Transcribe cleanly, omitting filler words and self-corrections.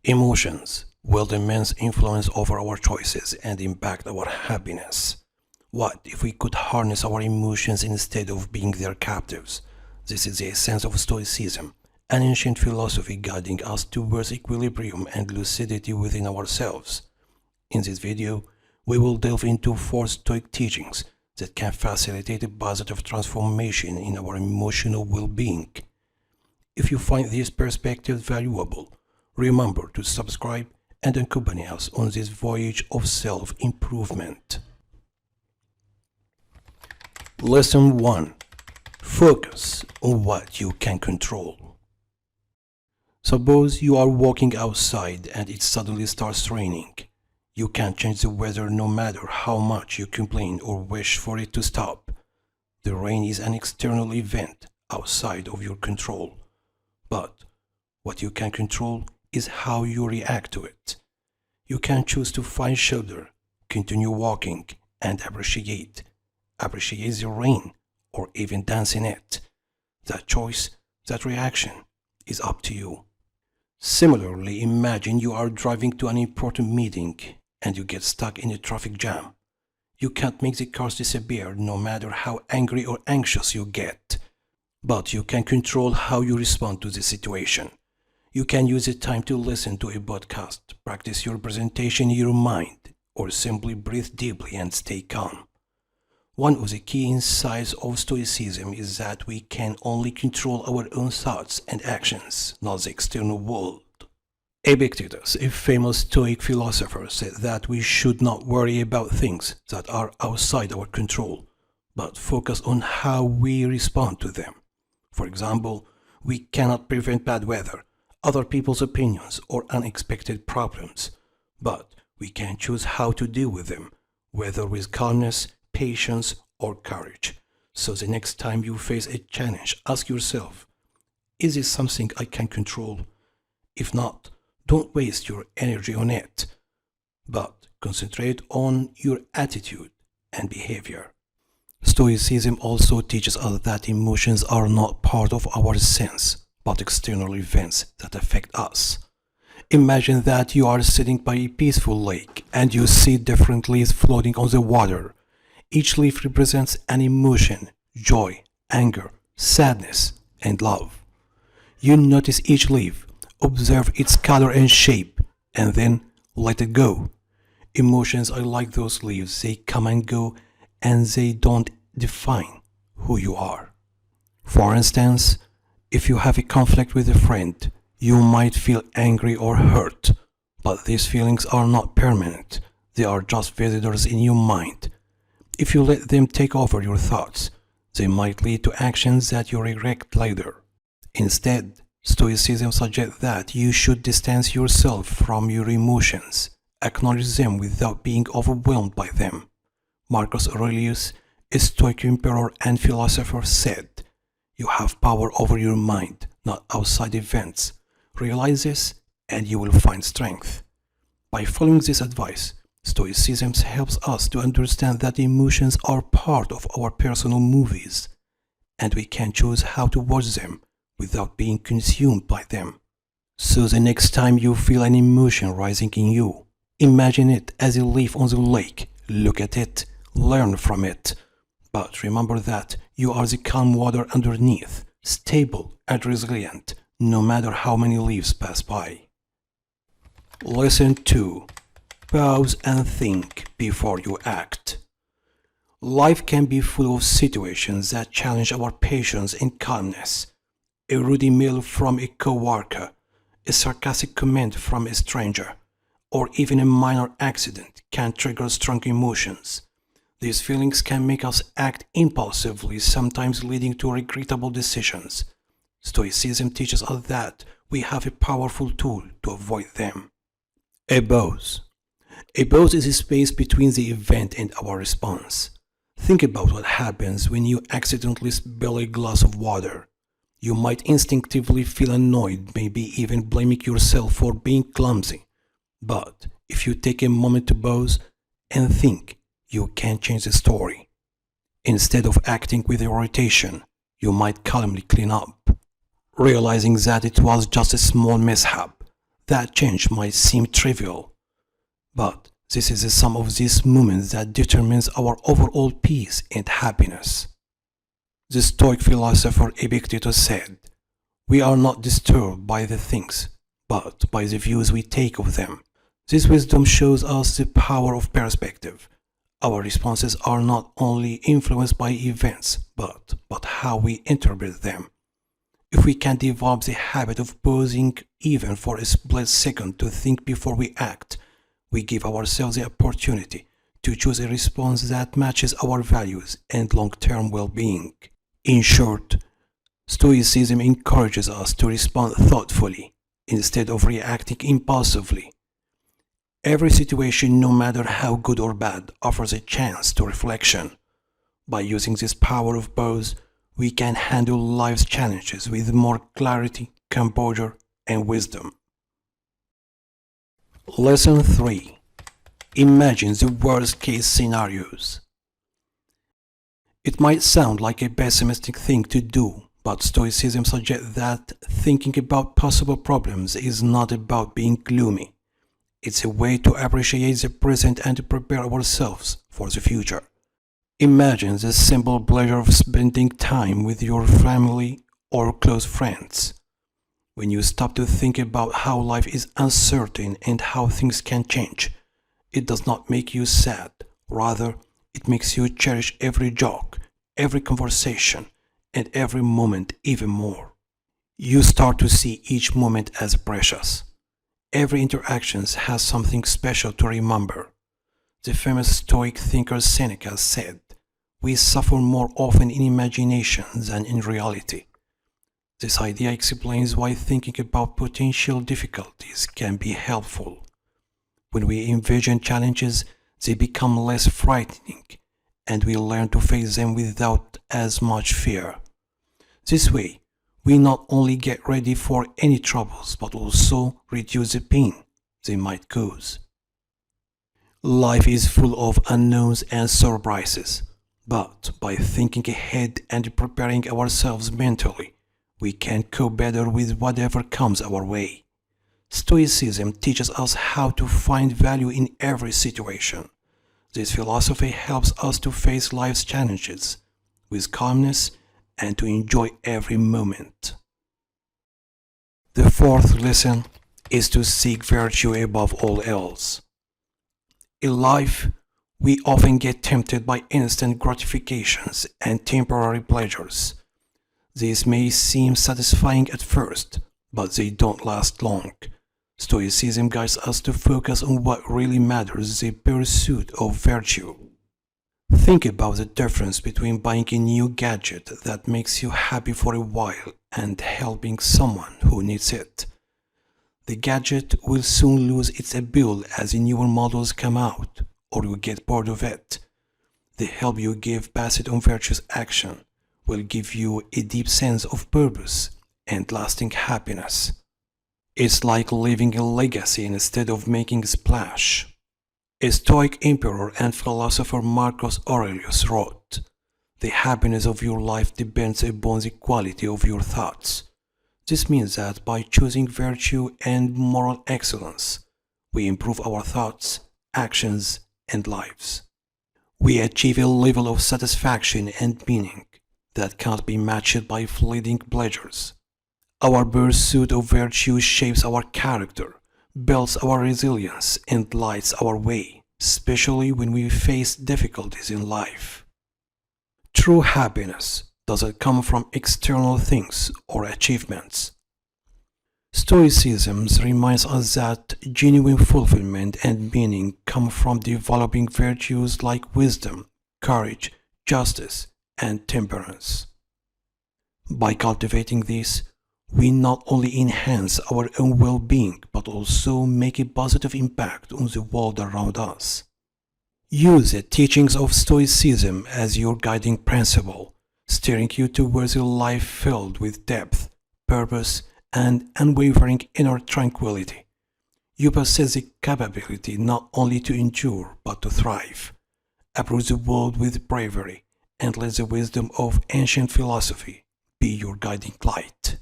Emotions wield immense influence over our choices and impact our happiness. What if we could harness our emotions instead of being their captives? This is the essence of Stoicism, an ancient philosophy guiding us towards equilibrium and lucidity within ourselves. In this video, we will delve into 4 Stoic teachings that can facilitate a positive transformation in our emotional well-being. If you find this perspective valuable, remember to subscribe and accompany us on this voyage of self-improvement. Lesson 1. Focus on what you can control. Suppose you are walking outside and it suddenly starts raining. You can't change the weather no matter how much you complain or wish for it to stop. The rain is an external event outside of your control. But what you can control is how you react to it. You can choose to find shelter, continue walking, and appreciate the rain, or even dance in it. That choice, that reaction, is up to you. Similarly, imagine you are driving to an important meeting and you get stuck in a traffic jam. You can't make the cars disappear no matter how angry or anxious you get. But you can control how you respond to the situation. You can use the time to listen to a podcast, practice your presentation in your mind, or simply breathe deeply and stay calm. One of the key insights of Stoicism is that we can only control our own thoughts and actions, not the external world. Epictetus, a famous Stoic philosopher, said that we should not worry about things that are outside our control, but focus on how we respond to them. For example, we cannot prevent bad weather, other people's opinions, or unexpected problems, but we can choose how to deal with them, whether with calmness, patience, or courage. So the next time you face a challenge, ask yourself, is this something I can control? If not, don't waste your energy on it, but concentrate on your attitude and behavior. Stoicism also teaches us that emotions are not part of our sense, but external events that affect us. Imagine that you are sitting by a peaceful lake and you see different leaves floating on the water. Each leaf represents an emotion: joy, anger, sadness, and love. You notice each leaf, observe its color and shape, and then let it go. Emotions are like those leaves, they come and go, and they don't define who you are. For instance, if you have a conflict with a friend, you might feel angry or hurt, but these feelings are not permanent, they are just visitors in your mind. If you let them take over your thoughts, they might lead to actions that you regret later. Instead, Stoicism suggests that you should distance yourself from your emotions, acknowledge them without being overwhelmed by them. Marcus Aurelius, a Stoic emperor and philosopher, said, "You have power over your mind, not outside events. Realize this and you will find strength." By following this advice, Stoicism helps us to understand that emotions are part of our personal movies, and we can choose how to watch them without being consumed by them. So the next time you feel an emotion rising in you, imagine it as a leaf on the lake, look at it, learn from it. But remember that you are the calm water underneath, stable and resilient, no matter how many leaves pass by. Lesson 2. Pause and think before you act. Life can be full of situations that challenge our patience and calmness. A rude email from a coworker, a sarcastic comment from a stranger, or even a minor accident can trigger strong emotions. These feelings can make us act impulsively, sometimes leading to regrettable decisions. Stoicism teaches us that we have a powerful tool to avoid them. A pause. A pause is a space between the event and our response. Think about what happens when you accidentally spill a glass of water. You might instinctively feel annoyed, maybe even blaming yourself for being clumsy. But if you take a moment to pause and think, you can change the story. Instead of acting with irritation, you might calmly clean up, realizing that it was just a small mishap. That change might seem trivial, but this is the sum of these moments that determines our overall peace and happiness. The Stoic philosopher Epictetus said, "We are not disturbed by the things, but by the views we take of them." This wisdom shows us the power of perspective. Our responses are not only influenced by events, but how we interpret them. If we can develop the habit of pausing even for a split second to think before we act, we give ourselves the opportunity to choose a response that matches our values and long-term well-being. In short, Stoicism encourages us to respond thoughtfully instead of reacting impulsively. Every situation, no matter how good or bad, offers a chance to reflection. By using this power of pause, we can handle life's challenges with more clarity, composure, and wisdom. Lesson 3. Imagine the worst case scenarios. It might sound like a pessimistic thing to do, but Stoicism suggests that thinking about possible problems is not about being gloomy. It's a way to appreciate the present and to prepare ourselves for the future. Imagine the simple pleasure of spending time with your family or close friends. When you stop to think about how life is uncertain and how things can change, it does not make you sad. Rather, it makes you cherish every joke, every conversation, and every moment even more. You start to see each moment as precious. Every interaction has something special to remember. The famous Stoic thinker Seneca said, "We suffer more often in imagination than in reality." This idea explains why thinking about potential difficulties can be helpful. When we envision challenges, they become less frightening, and we learn to face them without as much fear. This way, we not only get ready for any troubles, but also reduce the pain they might cause. Life is full of unknowns and surprises, but by thinking ahead and preparing ourselves mentally, we can cope better with whatever comes our way. Stoicism teaches us how to find value in every situation. This philosophy helps us to face life's challenges with calmness and to enjoy every moment. The fourth lesson is to seek virtue above all else. In life, we often get tempted by instant gratifications and temporary pleasures. These may seem satisfying at first, but they don't last long. Stoicism guides us to focus on what really matters, the pursuit of virtue. Think about the difference between buying a new gadget that makes you happy for a while and helping someone who needs it. The gadget will soon lose its appeal as the newer models come out, or you get bored of it. The help you give based on virtuous action will give you a deep sense of purpose and lasting happiness. It's like leaving a legacy instead of making a splash. A Stoic emperor and philosopher Marcus Aurelius wrote, "The happiness of your life depends upon the quality of your thoughts." This means that by choosing virtue and moral excellence, we improve our thoughts, actions, and lives. We achieve a level of satisfaction and meaning that can't be matched by fleeting pleasures. Our pursuit of virtue shapes our character, builds our resilience, and lights our way, especially when we face difficulties in life. True happiness doesn't come from external things or achievements. Stoicism reminds us that genuine fulfillment and meaning come from developing virtues like wisdom, courage, justice, and temperance. By cultivating these, we not only enhance our own well-being but also make a positive impact on the world around us. Use the teachings of Stoicism as your guiding principle, steering you towards a life filled with depth, purpose, and unwavering inner tranquility. You possess the capability not only to endure but to thrive. Approach the world with bravery and let the wisdom of ancient philosophy be your guiding light.